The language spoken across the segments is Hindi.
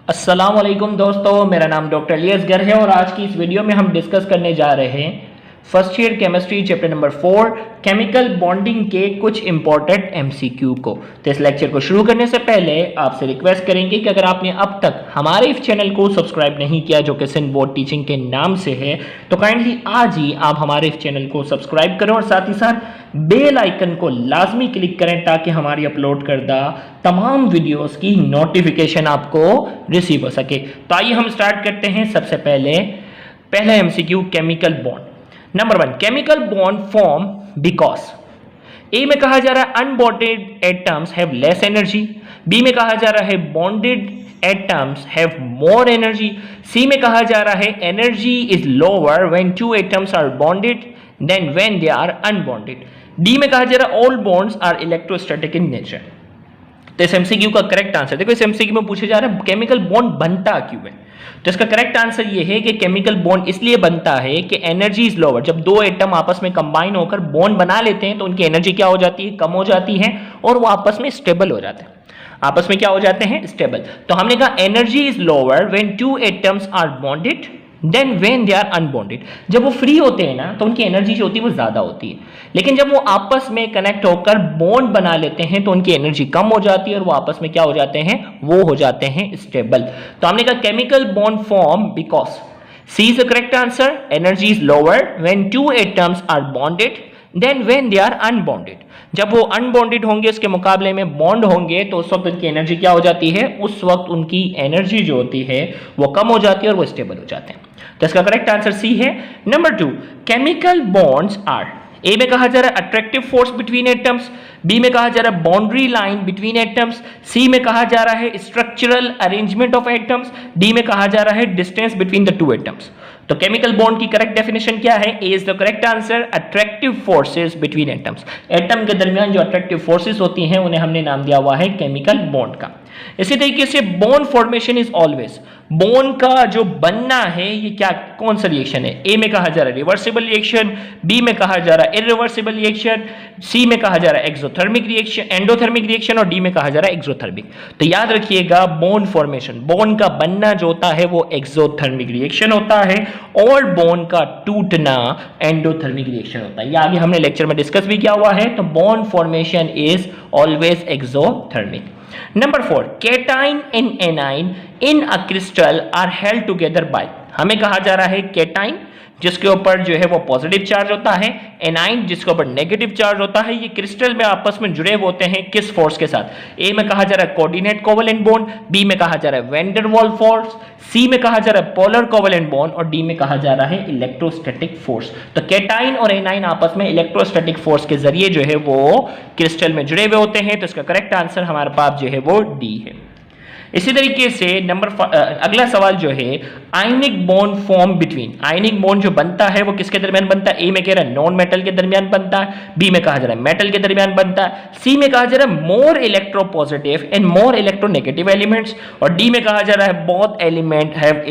अस्सलाम वालेकुम दोस्तों, मेरा नाम डॉक्टर इलियास गर है और आज की इस वीडियो में हम डिस्कस करने जा रहे हैं first year chemistry chapter number 4 chemical bonding के कुछ इंपॉर्टेंट एमसीक्यू को। तो इस लेक्चर को शुरू करने से पहले आपसे रिक्वेस्ट करेंगे कि अगर आपने अब तक हमारे इस चैनल को सब्सक्राइब नहीं किया जो कि सिंध बोर्ड टीचिंग के नाम से है, तो काइंडली आज ही आप हमारे इस चैनल को सब्सक्राइब करें और साथ ही साथ बेल आइकन को लाजमी क्लिक करें ताकि हमारी अपलोड करदा तमाम वीडियोस की नोटिफिकेशन आपको रिसीव हो सके। तो आइए हम स्टार्ट करते हैं। सबसे पहला MCQ chemical bond. Number 1, chemical bond form because. A में कहा जा रहा है unbonded atoms have less energy. B में कहा जा रहा है bonded atoms have more energy. C में कहा जा रहा है energy is lower when two atoms are bonded then when they are unbonded. D में कहा जा रहा है all bonds are electrostatic in nature. तो इस एमसीक्यू का करेक्ट आंसर देखो, इस एमसीक्यू में पूछा जा रहा है केमिकल बॉन्ड बनता क्यों है। तो इसका करेक्ट आंसर ये है कि केमिकल बॉन्ड इसलिए बनता है कि एनर्जी इज लोअर। जब दो एटम आपस में कंबाइन होकर बॉन्ड बना लेते हैं तो उनकी एनर्जी क्या हो जाती है, कम हो जाती है और वो आपस में स्टेबल हो जाते हैं। आपस में क्या हो जाते हैं, स्टेबल। तो हमने कहा energy is lower when two atoms are bonded then when they are unbonded. जब वो फ्री होते हैं ना तो उनकी एनर्जी जो होती है वो ज्यादा होती है, लेकिन जब वो आपस में कनेक्ट होकर बॉन्ड बना लेते हैं तो उनकी एनर्जी कम हो जाती है और वो आपस में क्या हो जाते हैं, वो हो जाते हैं स्टेबल। तो हमने कहा chemical bond form because C is the correct answer. Energy is lower when two atoms are bonded then when they are unbonded. जब वो अनबॉन्डेड होंगे उसके मुकाबले में बॉन्ड होंगे तो उस वक्त उनकी एनर्जी क्या हो जाती है, उस वक्त उनकी एनर्जी जो होती है वो कम हो जाती है और वो स्टेबल हो जाते हैं। तो इसका करेक्ट आंसर सी है। Number 2, chemical bonds are. A में कहा जा रहा है attractive force between atoms. B में कहा जा रहा है boundary line between atoms. C में कहा जा रहा है structural arrangement of atoms. D में कहा जा रहा है distance between the two atoms. तो केमिकल बॉन्ड की करेक्ट डेफिनेशन क्या है, A is the correct answer, attractive forces between atoms. Atom के दरमियान जो अट्रैक्टिव फोर्सेस होती हैं उन्हें हमने नाम दिया हुआ है केमिकल बॉन्ड का। इसी तरीके से bond formation is always, bond का जो बनना है ये क्या, कौन सा रिएक्शन है। ए में कहा जा रहा है रिवर्सिबल रिएक्शन, बी में कहा जा रहा है इरिवर्सिबल रिएक्शन, सी में कहा जा रहा है एक्सोथर्मिक रिएक्शन, एंडोथर्मिक रिएक्शन और डी में कहा जा रहा है एक्सोथर्मिक। तो याद रखिएगा बॉन्ड फॉर्मेशन, बॉन्ड का बनना जो होता है वो एक्सोथर्मिक रिएक्शन होता है और बॉन्ड का टूटना एंडोथर्मिक रिएक्शन होता है। ये आगे हमने लेक्चर में डिस्कस भी किया हुआ है। तो bond formation is always exothermic. Number 4, cation and anion in a crystal are held together by। हमें कहा जा रहा है केटाइन जिसके ऊपर जो है वो पॉजिटिव चार्ज होता है, एनाइन जिसके ऊपर नेगेटिव चार्ज होता है। ये क्रिस्टल में आपस में जुड़े होते हैं किस फोर्स के साथ। ए में कहा जा रहा है कोऑर्डिनेट कोवेलेंट बॉन्ड, बी में कहा जा रहा है वैन डेर वाल्स फोर्स, सी में कहा जा रहा है पोलर कोवेलेंट बॉन्ड और डी में कहा जा रहा है इलेक्ट्रोस्टैटिक फोर्स। तो केटाइन और एनाइन आपस में इलेक्ट्रोस्टैटिक फोर्स के जरिए जो है वो क्रिस्टल में जुड़े हुए होते हैं। तो इसका करेक्ट आंसर हमारे पास जो है वो डी है। इसी तरीके से अगला सवाल जो है ionic bond form between. Ionic bond जो बनता है वो किसके दरमियान बनता है। ए में कह रहा है नॉन मेटल के दरमियान बनता है, बी में कहा जा रहा है मेटल के दरमियान बनता है, सी में कहा जा रहा है more electropositive and more electronegative elements और डी में कहा जा रहा है both element have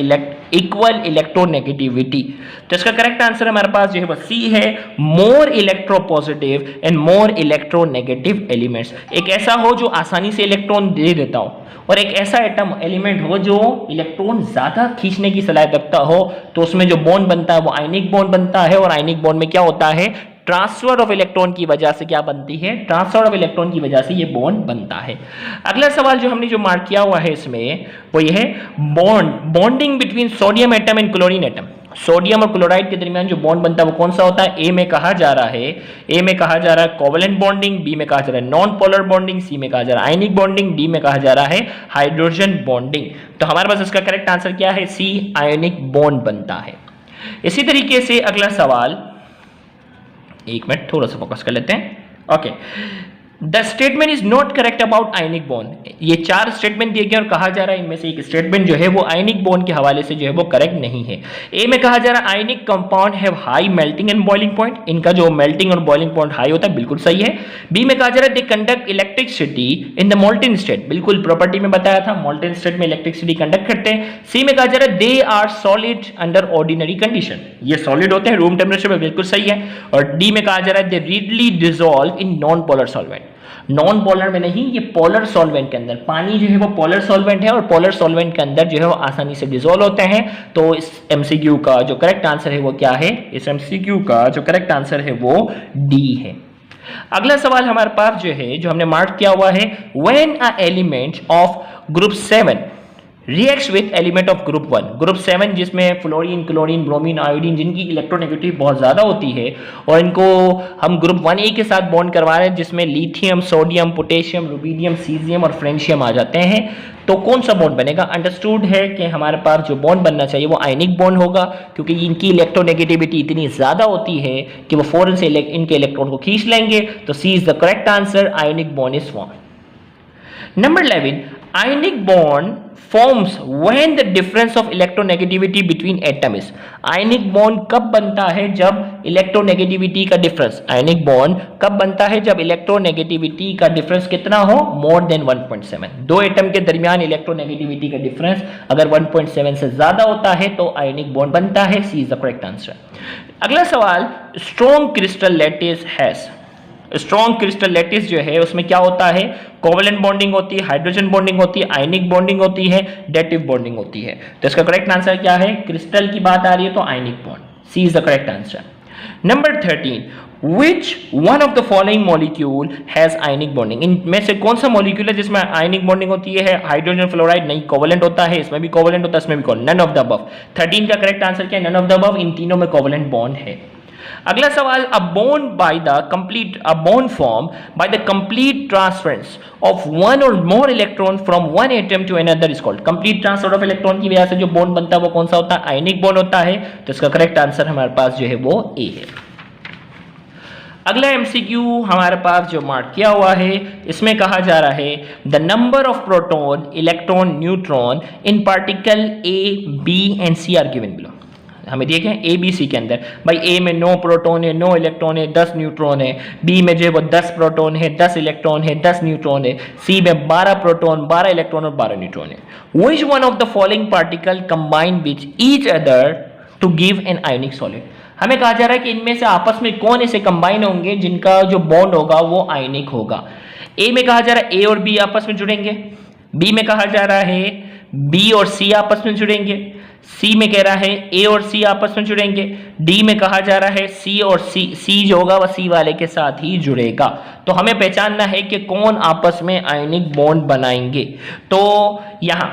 equal electronegativity. तो इसका करेक्ट आंसर हमारे पास जो है वो सी है, more electropositive and more electronegative elements. एक ऐसा हो जो आसानी से इलेक्ट्रॉन दे देता हो और एक ऐसा एटम एलिमेंट हो जो इलेक्ट्रॉन ज्यादा खींचने की सलाहियत रखता हो, तो उसमें जो बॉन्ड बनता है वो आयनिक बॉन्ड बनता है। और आयनिक बॉन्ड में क्या होता है, ट्रांसफर ऑफ इलेक्ट्रॉन की वजह से क्या बनती है, ट्रांसफर ऑफ इलेक्ट्रॉन की वजह से ये बॉन्ड बनता है। अगला सवाल जो हमने जो मार्क किया हुआ है इसमें वो ये है bonding between sodium atom and chlorine atom. Sodium और क्लोराइड के दरमियान जो बॉन्ड बनता है वो कौन सा होता है। ए में कहा जा रहा है कोवेलेंट बॉन्डिंग, बी में कहा जा रहा है नॉन पोलर बॉन्डिंग, सी में कहा जा रहा है आयनिक बॉन्डिंग, डी में कहा जा रहा है हाइड्रोजन बॉन्डिंग। तो हमारे पास इसका करेक्ट आंसर क्या है, सी आयनिक बॉन्ड बनता है। इसी तरीके से अगला सवाल, एक मिनट थोड़ा सा फोकस कर लेते हैं। Okay, the statement is not correct about ionic bond. ये 4 स्टेटमेंट दिए गए और कहा जा रहा है इनमें से एक स्टेटमेंट जो है वो आयनिक बॉन्ड के हवाले से जो है वो करेक्ट नहीं है। ए में कहा जा रहा है ionic compound have high melting and boiling point, इनका जो मेल्टिंग और बॉइलिंग पॉइंट हाई होता है, बिल्कुल सही है। बी में कहा जा रहा है they conduct electricity in the molten state, बिल्कुल प्रॉपर्टी में बताया था मोल्टेन स्टेट में इलेक्ट्रिसिटी कंडक्ट करते हैं। सी में कहा जा रहा है they are solid under ordinary condition, ये सॉलिड होते हैं रूम टेम्परेचर पर, बिल्कुल सही है। और डी में कहा जा रहा है they readily dissolve in non polar solvent. Non polar में नहीं, ये पोलर सॉल्वेंट के अंदर। पानी जो है वो पोलर सॉल्वेंट है और पोलर सॉल्वेंट के अंदर जो है वो आसानी से डिसॉल्व होते हैं। तो इस एमसीक्यू का जो करेक्ट आंसर है वो क्या है? इस एमसीक्यू का जो करेक्ट आंसर है वो डी है। अगला सवाल हमारे पास जो है, जो हमने मार्क किया हुआ है, when a element of group 7 reacts with element of group 1। Group 7 जिसमें फ्लोरीन, क्लोरीन, ब्रोमीन, आयोडीन, जिनकी इलेक्ट्रोनेगेटिविटी बहुत ज़्यादा होती है और इनको हम ग्रुप 1A के साथ बॉन्ड करवा रहे हैं, जिसमें lithium, sodium, potassium, rubidium, caesium और फ्रेंशियम आ जाते हैं। तो कौन सा बॉन्ड बनेगा? अंडरस्टूड है कि हमारे पास जो बॉन्ड बनना चाहिए वो आयनिक बॉन्ड होगा, क्योंकि इनकी इलेक्ट्रोनेगेटिविटी इतनी ज़्यादा होती है कि वो फौरन से इनके इलेक्ट्रॉन को खींच लेंगे। तो C is the correct answer, ionic bond is form. Number 11, ionic bond forms when the difference of electronegativity between atom is। Ionic bond कब बनता है? जब इलेक्ट्रोनेगेटिविटी का डिफरेंस, आयनिक बॉन्ड कब बनता है? जब इलेक्ट्रोनेगेटिविटी का डिफरेंस कितना हो? More than 1.7। दो एटम के दरमियान इलेक्ट्रोनेगेटिविटी का डिफरेंस अगर 1.7 से ज्यादा होता है तो आयनिक बॉन्ड बनता है। सी इज द करेक्ट आंसर। अगला सवाल, strong crystal lattice has. Strong crystal lattice जो है उसमें क्या होता है? कोवेलेंट बॉन्डिंग होती है, हाइड्रोजन बॉन्डिंग होती है, आयनिक बॉन्डिंग होती है, डेटिव बॉन्डिंग होती है। तो इसका करेक्ट आंसर क्या है? क्रिस्टल की बात आ रही है तो ionic bond. C is the correct answer. Number 13, which one of the following molecule has ionic bonding। इनमें से कौन सा मॉलिक्यूल है जिसमें आयनिक बॉन्डिंग होती है? हाइड्रोजन फ्लोराइड नहीं, कोवेलेंट होता है, इसमें भी कोवेलेंट होता है, इसमें भी covalent. None of the above. 13 का करेक्ट आंसर क्या है? None of the above. इन तीनों में कोवेलेंट बॉन्ड है। अगला सवाल, a bond formed by the complete transference of one or more electron from one atom to another is called। complete transfer of electron की वजह से जो बॉन्ड बनता है वो कौन सा होता है? आयनिक बॉन्ड होता है। तो इसका करेक्ट आंसर हमारे पास जो है वो ए है। अगला एमसीक्यू हमारे पास जो मार्क किया हुआ है, इसमें कहा जा रहा है the number of proton, electron, neutron in particle A, B and C are given below. हमें देखें ए बी सी के अंदर, भाई ए में 9 प्रोटॉन है, 9 इलेक्ट्रॉन है, 10 न्यूट्रॉन है। बी में जो है वो 10 प्रोटॉन है, 10 इलेक्ट्रॉन है, 10 न्यूट्रॉन है। सी में 12 प्रोटॉन, 12 इलेक्ट्रॉन और 12 न्यूट्रॉन है। Which one of the following particle combine which each other to give an ionic solid. हमें कहा जा रहा है कि इनमें से आपस में कौन ऐसे कंबाइन होंगे जिनका जो बॉन्ड होगा वो आयनिक होगा। ए में कहा जा रहा है ए और बी आपस में जुड़ेंगे, बी में कहा जा रहा है बी और सी आपस में जुड़ेंगे, सी में कह रहा है ए और सी आपस में जुड़ेंगे, डी में कहा जा रहा है सी और सी जो होगा वह सी वाले के साथ ही जुड़ेगा। तो हमें पहचानना है कि कौन आपस में आयनिक बॉन्ड बनाएंगे। तो यहां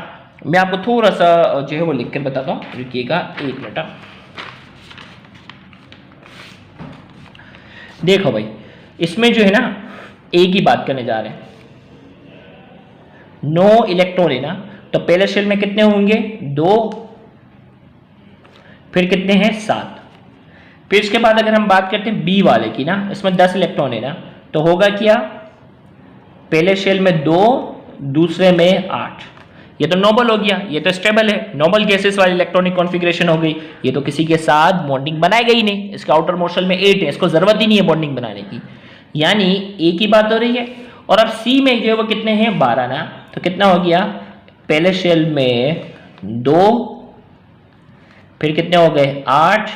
मैं आपको थोड़ा सा जो है वो लिख कर बताता हूं, रुकिएगा एक मिनट। देखो भाई, इसमें जो है ना ए की बात करने जा रहे हैं, 9 इलेक्ट्रॉन है ना, तो पहले शेल में कितने होंगे? 2, फिर कितने हैं? 7। फिर इसके बाद अगर हम बात करते हैं बी वाले की ना, इसमें 10 इलेक्ट्रॉन है ना, तो होगा क्या? पहले शेल में 2, दूसरे में 8। ये तो नोबल हो गया, ये तो स्टेबल है, नोबल गैसेस वाली इलेक्ट्रॉनिक कॉन्फ़िगरेशन हो गई। ये तो किसी के साथ बॉन्डिंग बनाएगा ही नहीं, इसका आउटर मोस्ट शेल में 8 है, इसको जरूरत ही नहीं है बॉन्डिंग बनाने की, यानी ए की बात हो रही है। और अब सी में जो है वो कितने हैं? 12 ना, तो कितना हो गया? पहले शेल में 2, फिर कितने हो गए? 8,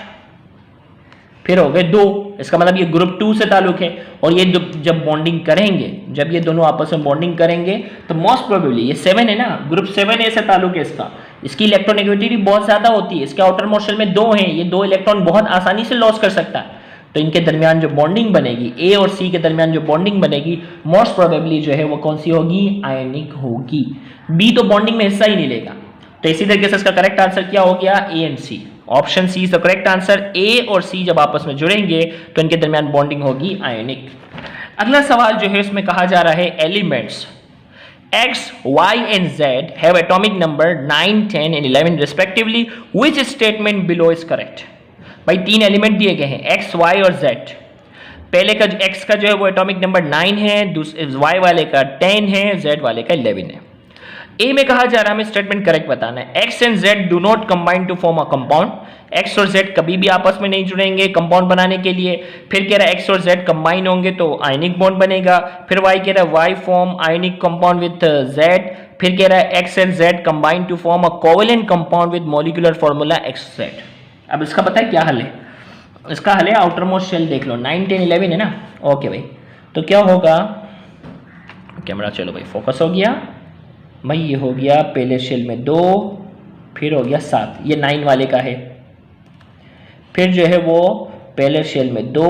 फिर हो गए 2। इसका मतलब ये ग्रुप 2 से ताल्लुक है। और ये जब बॉन्डिंग करेंगे, जब ये दोनों आपस में बॉन्डिंग करेंगे तो मोस्ट प्रोबेबली ये 7 है ना, ग्रुप 7A से ताल्लुक है इसका, इसकी इलेक्ट्रोनेगेटिविटी बहुत ज्यादा होती है, इसके आउटर मोस्ट शेल में 2 हैं, ये 2 इलेक्ट्रॉन बहुत आसानी से लॉस कर सकता है। तो इनके दरमियान जो बॉन्डिंग बनेगी, ए और सी के दरमियान जो बॉन्डिंग बनेगी, मोस्ट प्रोबेबली जो है वो कौन सी होगी? आयनिक होगी। बी तो बॉन्डिंग में हिस्सा ही नहीं लेगा। तो इसी तरीके से इसका करेक्ट आंसर क्या हो गया? A and C. Option C is the correct answer. A और सी जब आपस में जुड़ेंगे तो इनके दरमियान बॉन्डिंग होगी आयनिक। अगला सवाल जो है उसमें कहा जा रहा है elements X, Y and Z have atomic number 9, 10 and 11 respectively. Which statement below is correct? भाई 3 एलिमेंट दिए गए हैं X, Y और Z। पहले का X का जो है वो एटॉमिक नंबर 9 है, दूसरे Y वाले का 10 है, Z वाले का 11 है। ए में कहा जा रहा है हमें स्टेटमेंट करेक्ट बताना है। X and Z do not combine to form a compound. X और जेड कभी भी आपस में नहीं जुड़ेंगे कंपाउंड बनाने के लिए। फिर कह रहा है एक्स और जेड कंबाइन होंगे तो आयनिक बॉन्ड बनेगा। फिर वाई कह रहा है Y form ionic compound with Z. फिर कह रहा है X and Z combine to form a covalent compound with molecular formula X Z. अब इसका पता है क्या हल है? इसका हल है आउटर मोस्ट शेल देख लो, 9, 10, 11 है ना। ओके भाई, तो क्या होगा कैमरा चलो भाई फोकस हो गया भाई, ये हो गया पहले शेल में 2, फिर हो गया 7, ये 9 वाले का है। फिर जो है वो पहले शेल में 2,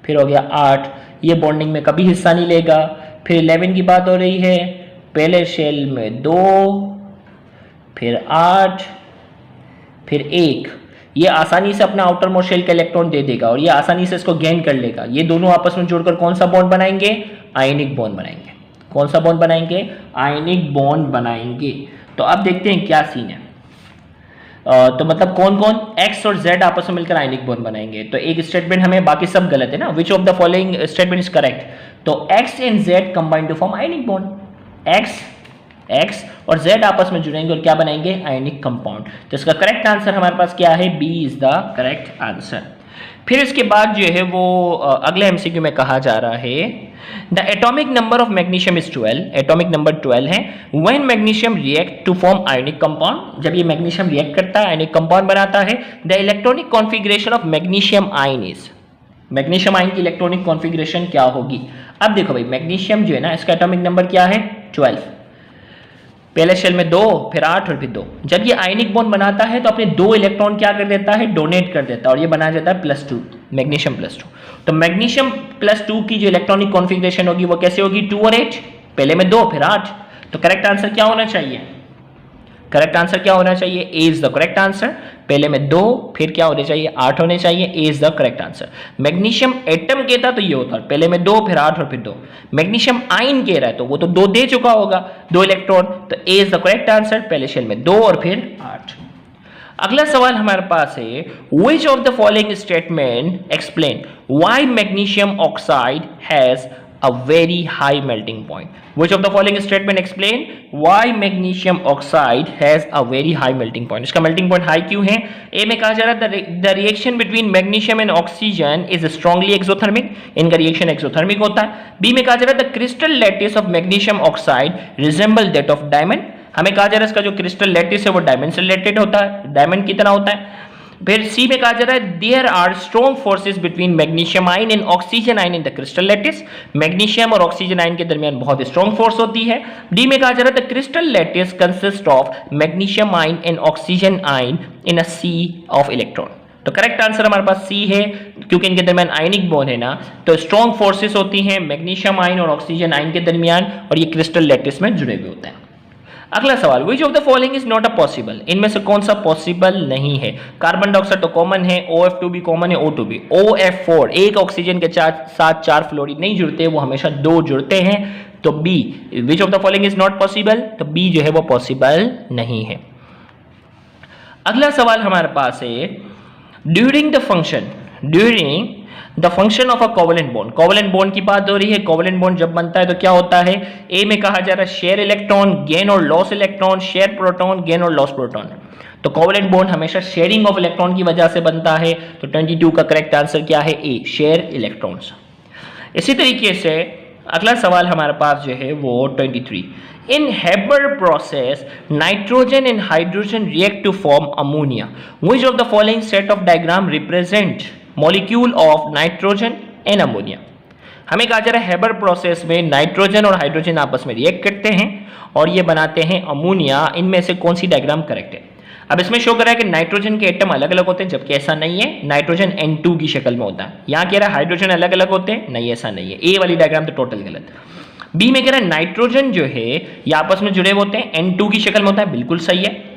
फिर हो गया 8, ये बॉन्डिंग में कभी हिस्सा नहीं लेगा। फिर 11 की बात हो रही है, पहले शेल में 2, फिर 8, फिर 1, ये आसानी से अपना आउटर मोस्ट शेल का इलेक्ट्रॉन दे देगा और ये आसानी से इसको गेन कर लेगा। ये दोनों आपस में जुड़कर कौन सा बॉन्ड बनाएंगे? आयनिक बॉन्ड बनाएंगे। कौन सा बॉन्ड बनाएंगे? आयनिक बॉन्ड बनाएंगे। तो अब देखते हैं क्या सीन है। तो मतलब कौन कौन? X और Z आपस में मिलकर आयनिक बॉन्ड बनाएंगे। तो एक स्टेटमेंट हमें, बाकी सब गलत है ना। Which of the following statement is correct? तो X and Z combine to form ionic bond. X और Z आपस में जुड़ेंगे और क्या बनाएंगे? Ionic compound. तो इसका करेक्ट आंसर हमारे पास क्या है? B is the correct answer. फिर इसके बाद जो है वो अगले एमसीक्यू में कहा जा रहा है the atomic number of magnesium is 12, atomic number 12 है। When magnesium react to form ionic compound, जब ये मैग्नीशियम रिएक्ट करता है आयनिक कंपाउंड बनाता है। The electronic configuration of magnesium ion is, magnesium ion की इलेक्ट्रॉनिक कॉन्फ़िगरेशन क्या होगी? अब देखो भाई, मैग्नीशियम जो है ना, इसका एटॉमिक नंबर क्या है? 12, पहले शेल में 2, फिर 8 और फिर 2। जब ये आयनिक बॉन्ड बनाता है तो अपने 2 इलेक्ट्रॉन क्या कर देता है? डोनेट कर देता है और ये बना जाता है +2, मैग्नीशियम +2। तो मैग्नीशियम +2 की जो इलेक्ट्रॉनिक कॉन्फ़िगरेशन होगी वो कैसे होगी? 2 और 8, पहले में 2 फिर 8। तो करेक्ट आंसर क्या होना चाहिए? करेक्ट आंसर क्या होना चाहिए? A is the correct answer. पहले में 2, फिर क्या होने चाहिए? 8 होने चाहिए। A is the correct answer. Magnesium atom कहता तो ये होता, पहले में 2 फिर 8 और फिर 2। मैग्नीशियम आयन कह रहा है तो वो तो 2 दे चुका होगा, 2 इलेक्ट्रॉन। तो ए इज द करेक्ट आंसर। पहले शेल में 2 और फिर 8। अगला सवाल हमारे पास है, which of the following statement explain why magnesium oxide has a very high melting point? Which of the following statement explain why magnesium oxide has a very high melting point? इसका melting point high क्यों है? A में कहा जा रहा है the reaction between magnesium and oxygen is strongly exothermic, इनका reaction exothermic होता है। B में कहा जा रहा है the crystal lattice of magnesium oxide resemble that of diamond, हमें कहा जा रहा है इसका जो क्रिस्टल लैटिस है वो डायमंड से रिलेटेड होता है, डायमंड की तरह होता है। फिर सी में कहा जा रहा है there are strong forces between magnesium ion and oxygen ion in the crystal lattice, magnesium और ऑक्सीजन आयन के दरमियान बहुत स्ट्रॉन्ग फोर्स होती है। डी में कहा जा रहा है the crystal lattice consist of magnesium ion and oxygen ion in a sea of electron. तो करेक्ट आंसर हमारे पास सी है, क्योंकि इनके दरमियान आयनिक बॉन्ड है ना, तो स्ट्रॉन्ग फोर्सेस होती हैं मैग्नीशियम आयन और ऑक्सीजन आयन के दरमियान और ये क्रिस्टल लैटिस में जुड़े हुए होते हैं। अगला सवाल, विच of the following is not a possible, इनमें से कौन सा पॉसिबल नहीं है? कार्बन डाइऑक्साइड तो कॉमन है, OF2 भी कॉमन है, O2 भी। OF4 एक ऑक्सीजन के साथ 4 फ्लोरीन नहीं जुड़ते, वो हमेशा 2 जुड़ते हैं। तो B, which of the following is not possible, तो बी जो है वो पॉसिबल नहीं है। अगला सवाल हमारे पास है, during the function of a covalent bond, covalent bond की बात हो रही है। कोवेलेंट बॉन्ड जब बनता है तो क्या होता है? ए में कहा जा रहा है शेयर इलेक्ट्रॉन, गेन और loss electron, share proton, gain और लॉस प्रोटॉन। तो कोवेलेंट बॉन्ड हमेशा शेयरिंग ऑफ इलेक्ट्रॉन की वजह से बनता है। तो 22 का करेक्ट आंसर क्या है? ए, शेयर इलेक्ट्रॉन्स। इसी तरीके से अगला सवाल हमारे पास जो है वो 23, in Haber process nitrogen and hydrogen react to form ammonia, which of the following set of diagram represent molecule of nitrogen and ammonia? हमें कहा जा रहा है हेबर प्रोसेस में नाइट्रोजन और हाइड्रोजन आपस में रिएक्ट करते हैं और ये बनाते हैं अमोनिया। इनमें से कौन सी डायग्राम करेक्ट है? अब इसमें शो कर रहा है कि नाइट्रोजन के एटम अलग अलग होते हैं, जबकि ऐसा नहीं है, नाइट्रोजन N2 की शक्ल में होता है। यहाँ कह रहा है हाइड्रोजन अलग अलग होते हैं, नहीं ऐसा नहीं है। ए वाली डायग्राम तो टोटल गलत। बी में कह रहा है नाइट्रोजन जो है ये आपस में जुड़े होते हैं, N2 की शक्ल में होता है, बिल्कुल सही है।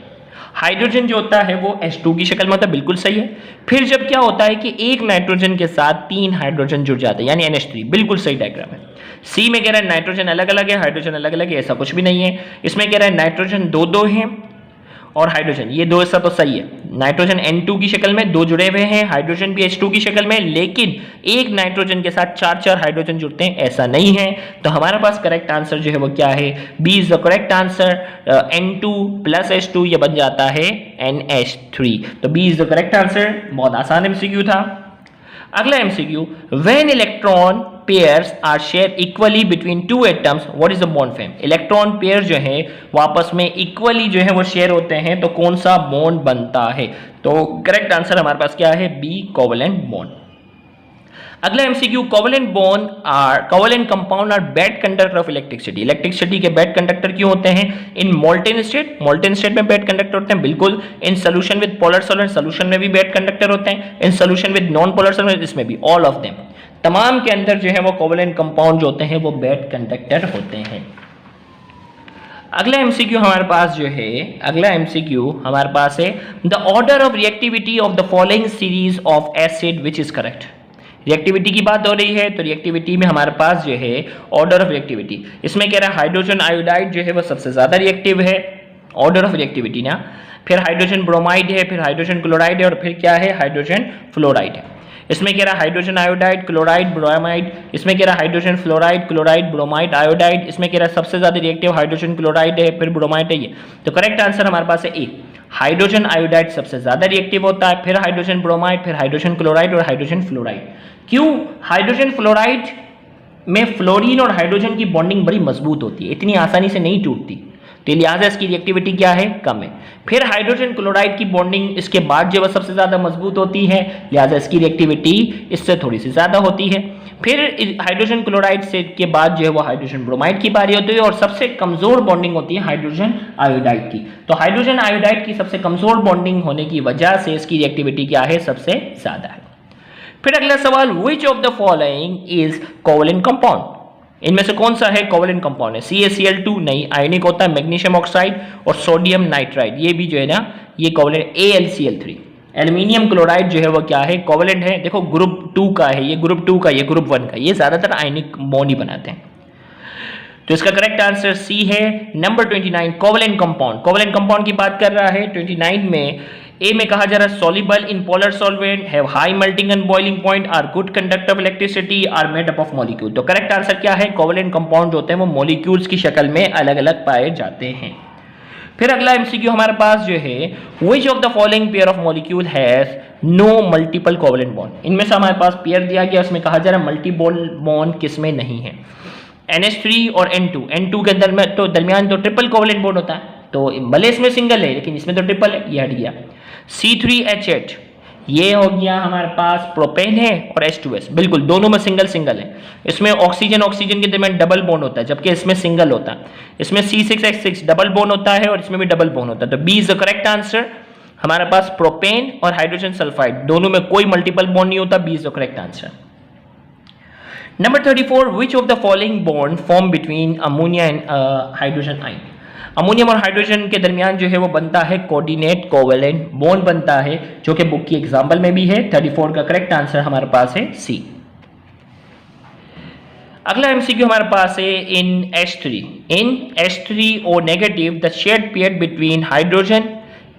हाइड्रोजन जो होता है वो H2 की शक्ल में होता है, बिल्कुल सही है। फिर जब क्या होता है कि एक नाइट्रोजन के साथ 3 हाइड्रोजन जुड़ जाते हैं, यानी NH3, बिल्कुल सही डायग्राम है। सी में कह रहा है नाइट्रोजन अलग अलग है, हाइड्रोजन अलग अलग है, ऐसा कुछ भी नहीं है। इसमें कह रहा है नाइट्रोजन 2 हैं और हाइड्रोजन, ये 2 ऐसा तो सही है। नाइट्रोजन N2 की शक्ल में 2 जुड़े हुए हैं, हाइड्रोजन भी H2 की शक्ल में, लेकिन एक नाइट्रोजन के साथ 4 हाइड्रोजन जुड़ते हैं, ऐसा नहीं है। तो हमारे पास करेक्ट आंसर जो है वो क्या है? B is the correct answer. N2 plus H2 ये बन जाता है NH3। तो B is the correct answer. बहुत आसान एमसीक्यू था। अगला MCQ, when electron pairs are share equally between 2 atoms, what is the bond frame? Electron pair जो है वो आपस में इक्वली जो है वो शेयर होते हैं, तो कौन सा बॉन्ड बनता है? तो करेक्ट आंसर हमारे पास क्या है? B, covalent bond. अगला MCQ, covalent bond are covalent compound are bad conductor of electricity. Electricity के बैड कंडक्टर क्यों होते हैं? इन मोल्टेन स्टेट में बैड कंडक्टर होते हैं, बिल्कुल। In solution with polar solvent, solution में भी बैड कंडक्टर होते हैं। In solution with non polar solvent, इसमें भी, ऑल ऑफ देम, तमाम के अंदर जो है वो कोवेलेंट कंपाउंड जो होते हैं वो बैड कंडक्टर होते हैं। अगला एमसीक्यू हमारे पास जो है, अगला एमसीक्यू हमारे पास है, the order of reactivity of the following series of acid which is correct. Reactivity की बात हो रही है, तो रिएक्टिविटी में हमारे पास जो है ऑर्डर ऑफ रिएक्टिविटी, इसमें कह रहा है हाइड्रोजन आयोडाइड जो है वो सबसे ज्यादा रिएक्टिव है, ऑर्डर ऑफ रिएक्टिविटी ना, फिर हाइड्रोजन ब्रोमाइड है, फिर हाइड्रोजन क्लोराइड है, और फिर क्या है, हाइड्रोजन फ्लोराइड है। इसमें कह रहा है हाइड्रोजन आयोडाइड, क्लोराइड, ब्रोमाइड, इसमें कह रहा है hydrogen fluoride, chloride, bromide, iodide, इसमें कह रहा है सबसे ज्यादा रिएक्टिव हाइड्रोजन क्लोराइड है, फिर ब्रोमाइड है ये। तो करेक्ट आंसर हमारे पास है ए, हाइड्रोजन आयोडाइड सबसे ज्यादा रिएक्टिव होता है, फिर हाइड्रोजन ब्रोमाइड, फिर हाइड्रोजन क्लोराइड और हाइड्रोजन फ्लोराइड। क्यों? हाइड्रोजन फ्लोराइड में फ्लोरीन और हाइड्रोजन की बॉन्डिंग बड़ी मजबूत होती है, इतनी आसानी से नहीं टूटती, तो लिहाजा इसकी रिएक्टिविटी क्या है, कम है। फिर हाइड्रोजन क्लोराइड की बॉन्डिंग इसके बाद जो है सबसे ज्यादा मजबूत होती है, लिहाजा इसकी रिएक्टिविटी इससे थोड़ी सी ज्यादा होती है। फिर हाइड्रोजन क्लोराइड से के बाद जो है वो हाइड्रोजन ब्रोमाइड की बारी होती है, और सबसे कमजोर बॉन्डिंग होती है हाइड्रोजन आयोडाइड की। तो हाइड्रोजन आयोडाइड की सबसे कमजोर बॉन्डिंग होने की वजह से इसकी रिएक्टिविटी क्या है, सबसे ज्यादा है। फिर अगला सवाल, which of the following is covalent compound? इनमें से कौन सा है कोवेलेंट कंपाउंड है? CaCl2 नहीं, आयनिक होता है, मैग्नीशियम ऑक्साइड और सोडियम नाइट्राइड, ये भी जो है ना ये कोवेलेंट। AlCl3, एल्यूमिनियम क्लोराइड जो है वो क्या है, कोवेलेंट है। देखो ग्रुप 2 का है, ये ग्रुप 2 का, ये ग्रुप 1 का, ये ज्यादातर आयनिक बॉन्ड ही बनाते हैं। तो इसका करेक्ट आंसर सी है, number 29, covalent compound. Covalent compound की बात कर रहा है 29 में। ए में कहा जा रहा है soluble in polar solvent, have high melting and boiling point, are good conductor of electricity, are made up of molecule. तो करेक्ट आंसर क्या है, कोवेलेंट कंपाउंड जो होते हैं वो मॉलिक्यूल्स की शक्ल में अलग अलग पाए जाते हैं। फिर अगला एमसीक्यू हमारे पास जो है, which of the following pair of molecule has no multiple covalent bond. इनमें से हमारे पास पेयर दिया गया, उसमें कहा जा रहा है मल्टीपल बॉन्ड किसमें नहीं है। NH3 और N2 के अंदर में तो दरमियान तो ट्रिपल कोवेलेंट बॉन्ड होता है, तो भले इसमें सिंगल है लेकिन इसमें तो ट्रिपल है, ये हट गया। C3H8 ये हो गया हमारे पास प्रोपेन है, और H2S बिल्कुल दोनों में सिंगल सिंगल है। इसमें ऑक्सीजन ऑक्सीजन के दरमियान डबल बॉन्ड होता है, जबकि इसमें सिंगल होता है। इसमें C6H6 डबल बॉन्ड होता है, और इसमें भी डबल बॉन्ड होता है। तो B is the correct answer. हमारे पास प्रोपेन और हाइड्रोजन सल्फाइड दोनों में कोई मल्टीपल बॉन्ड नहीं होता, B is the correct answer. Number 34, which of the following bond form between ammonia and hydrogen ion? Ammonium और हाइड्रोजन के दरमियान जो है वो बनता है कोऑर्डिनेट कोवेलेंट बॉन्ड बनता है, जो कि बुक की एग्जांपल में भी है। 34 का करेक्ट आंसर हमारे पास है सी। अगला एमसीक्यू हमारे पास है, इन H3O negative the shared pair between hydrogen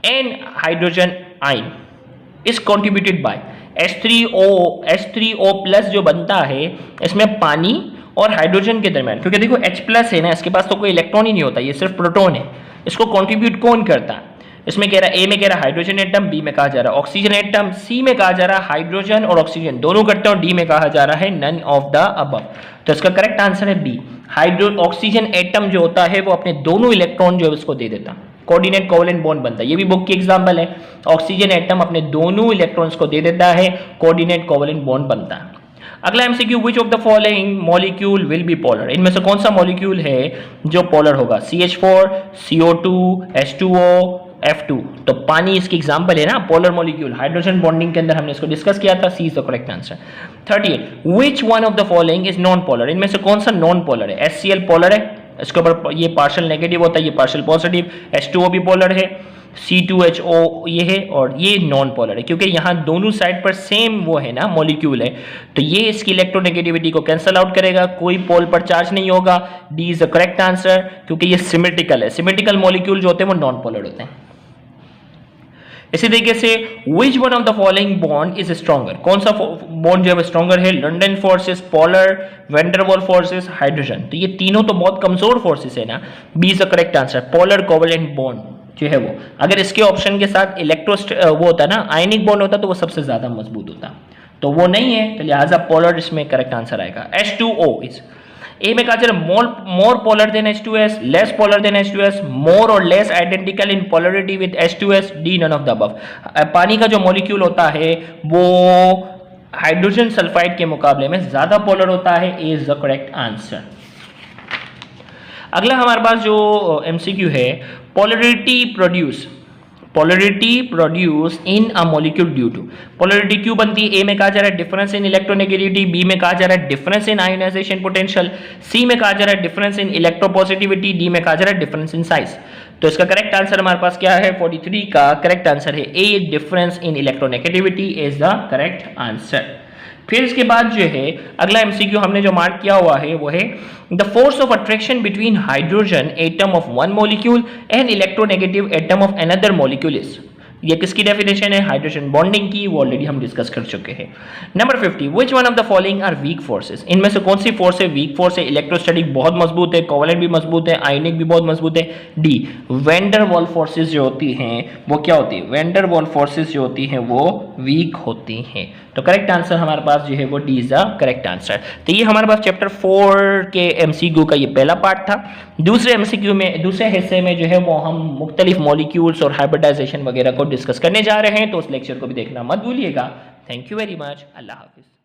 and hydrogen ion is contributed bye. H3O plus जो बनता है इसमें पानी और हाइड्रोजन के दरमियान, क्योंकि देखो H प्लस है ना, इसके पास तो कोई इलेक्ट्रॉन ही नहीं होता, ये सिर्फ प्रोटॉन है। इसको कंट्रीब्यूट कौन करता है? इसमें कह रहा है, ए में कह रहा है हाइड्रोजन एटम, बी में कहा जा रहा है ऑक्सीजन एटम, सी में कहा जा रहा है हाइड्रोजन और ऑक्सीजन दोनों करते हैं, और डी में कहा जा रहा है नन ऑफ द अबव। तो इसका करेक्ट आंसर है बी। ऑक्सीजन एटम जो होता है वो अपने दोनों इलेक्ट्रॉन जो है उसको दे देता, कोऑर्डिनेट कोवेलेंट बॉन्ड बनता है। ये भी बुक की एग्जांपल है, ऑक्सीजन एटम अपने दोनों इलेक्ट्रॉन्स को दे देता है, कोऑर्डिनेट कोवेलेंट बॉन्ड बनता है। अगला MCQ, which of the following molecule will be polar? इनमें से कौन सा मॉलिक्यूल है जो पोलर होगा? CH4, CO2, H2O, F2। तो पानी इसकी एग्जांपल है ना, पोलर मॉलिक्यूल। हाइड्रोजन बॉन्डिंग के अंदर हमने इसको डिस्कस किया था, C is the correct answer. 38, which one of the following is non polar? इनमें से कौन सा नॉन पोलर है? HCl पोलर है, इसके ऊपर ये पार्शियल नेगेटिव होता है, ये पार्शियल पॉजिटिव। H2O भी पोलर है, C2H4 ये है, और ये नॉन पोलर है, क्योंकि यहाँ दोनों साइड पर सेम वो है ना मॉलिक्यूल है, तो ये इसकी इलेक्ट्रोनेगेटिविटी को कैंसिल आउट करेगा, कोई पोल पर चार्ज नहीं होगा। D is the correct answer, क्योंकि ये सिमेट्रिकल है। सिमेट्रिकल मॉलिक्यूल जो होते हैं वो नॉन पोलर होते हैं। इसी तरीके से which one of the following bond is stronger? कौन सा बॉन्ड जो है स्ट्रॉन्गर है? London forces, polar, Van der Waals forces, hydrogen. तो ये तीनों तो बहुत कमजोर फोर्सेस है ना, B is the correct answer. Polar covalent bond जो है वो, अगर इसके ऑप्शन के साथ वो होता है ना आयनिक बॉन्ड होता तो वो सबसे ज्यादा मजबूत होता, तो वो नहीं है, तो लिहाजा पोलर इसमें करेक्ट आंसर आएगा। H2O इज, ए में कहा जा रहा है more polar than H2S, less polar than H2S, more और less identical in polarity with H2S, D none of the above. पानी का जो मॉलिक्यूल होता है वो हाइड्रोजन सल्फाइड के मुकाबले में ज़्यादा पोलर होता है। A is the correct answer. अगला हमारे पास जो एमसीक्यू है, polarity produce in a molecule due to. Polarity क्यों बनती है? ए में कहा जा रहा है डिफरेंस इन इलेक्ट्रोनेगेटिविटी, बी में कहा जा रहा है डिफरेंस इन आयोनाइजेशन पोटेंशियल, सी में कहा जा रहा है डिफरेंस इन इलेक्ट्रोपॉजिटिविटी, डी में कहा जा रहा है डिफरेंस इन साइज। तो इसका करेक्ट आंसर हमारे पास क्या है? 43 का करेक्ट आंसर है A, difference in electronegativity is the correct answer. फिर इसके बाद जो है अगला एमसीक्यू हमने जो मार्क किया हुआ है वो है the force of attraction between hydrogen atom of one molecule and electronegative atom of another molecule is. ये किसकी डेफिनेशन है? हाइड्रोजन बॉन्डिंग की, वो ऑलरेडी हम डिस्कस कर चुके हैं। Number 50, which one of the following are weak forces? इनमें से कौन सी फोर्स है वीक फोर्स है? इलेक्ट्रोस्टैटिक बहुत मजबूत है, कोवेलेंट भी मजबूत है, आयनिक भी बहुत मजबूत है। डी वैन डर वाल फोर्सेस जो होती हैं वो क्या होती है? वैन डर वाल फोर्सेस जो होती हैं वो वीक होती हैं। तो करेक्ट आंसर हमारे पास जो है वो D is the correct answer. तो ये हमारे पास चैप्टर 4 के एमसीक्यू का ये पहला पार्ट था। दूसरे एमसीक्यू में, दूसरे हिस्से में जो है वो हम मुख्तलिफ मॉलिक्यूल्स और हाइब्रिडाइजेशन वगैरह को डिस्कस करने जा रहे हैं, तो उस लेक्चर को भी देखना मत भूलिएगा। Thank you very much. Allah Hafiz.